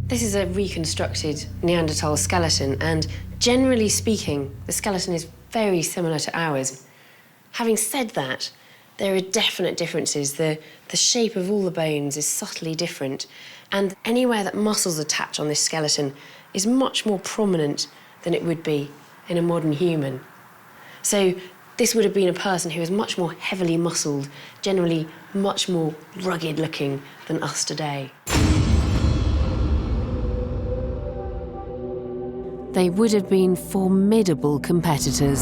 This is a reconstructed Neanderthal skeleton, and generally speaking, the skeleton is very similar to ours. Having said that, there are definite differences. The shape of all the bones is subtly different, and anywhere that muscles attach on this skeleton is much more prominent than it would be in a modern human. So this would have been a person who was much more heavily muscled, generally much more rugged looking than us today. They would have been formidable competitors.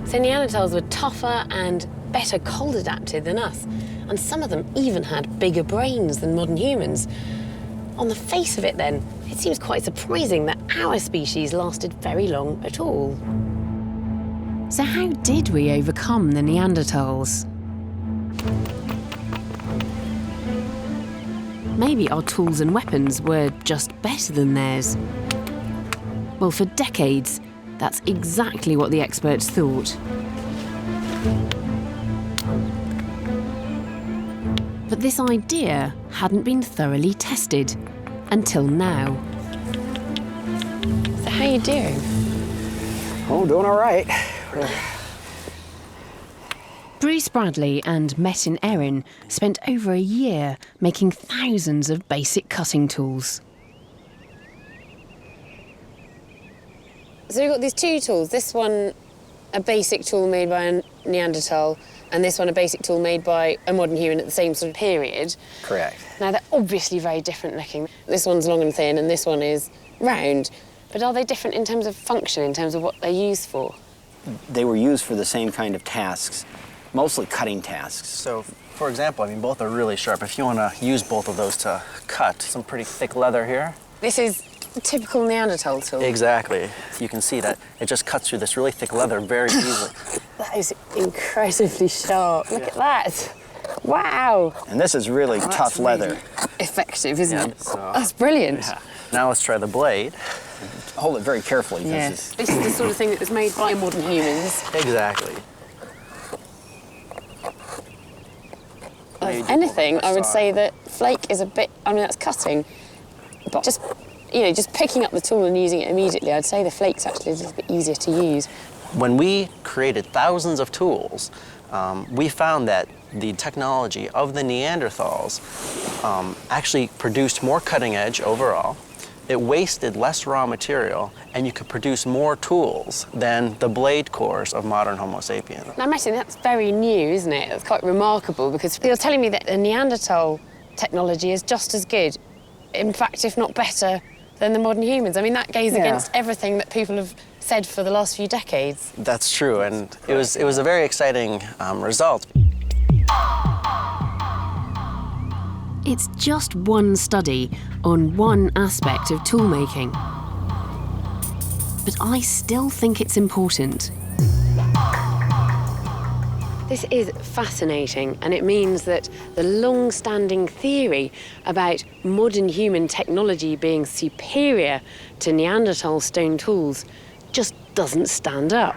So Neanderthals were tougher and better cold adapted than us, and some of them even had bigger brains than modern humans. On the face of it then, it seems quite surprising that our species lasted very long at all. So how did we overcome the Neanderthals? Maybe our tools and weapons were just better than theirs. Well, for decades, that's exactly what the experts thought. But this idea hadn't been thoroughly tested until now. So how are you doing? Oh, doing all right. Bruce Bradley and Metin Erin spent over a year making thousands of basic cutting tools. So we've got these two tools. This one, a basic tool made by a Neanderthal, and this one, a basic tool made by a modern human at the same sort of period. Correct. Now, they're obviously very different looking. This one's long and thin, and this one is round. But are they different in terms of function, in terms of what they're used for? They were used for the same kind of tasks, mostly cutting tasks. So, for example, I mean, both are really sharp. If you want to use both of those to cut some pretty thick leather here. This is a typical Neanderthal tool. Exactly. You can see that it just cuts through this really thick leather very easily. That is incredibly sharp. Look at that. Wow. And this is really tough leather. Effective, isn't it? So, That's brilliant. yeah. Now let's try the blade. Hold it very carefully. Yes. This is the sort of thing that was made by modern humans. Exactly. If anything, I would say that flake is a bit, I mean, that's cutting, but just, you know, just picking up the tool and using it immediately, I'd say the flake's actually a little bit easier to use. When we created thousands of tools, we found that the technology of the Neanderthals actually produced more cutting edge overall. It wasted less raw material, and you could produce more tools than the blade cores of modern Homo sapiens. Now, Metin, that's very new, isn't it? That's quite remarkable, because you're telling me that the Neanderthal technology is just as good, in fact, if not better, than the modern humans. I mean, that goes against everything that people have said for the last few decades. That's true, and it was a very exciting result. It's just one study on one aspect of toolmaking. But I still think it's important. This is fascinating, and it means that the long-standing theory about modern human technology being superior to Neanderthal stone tools just doesn't stand up.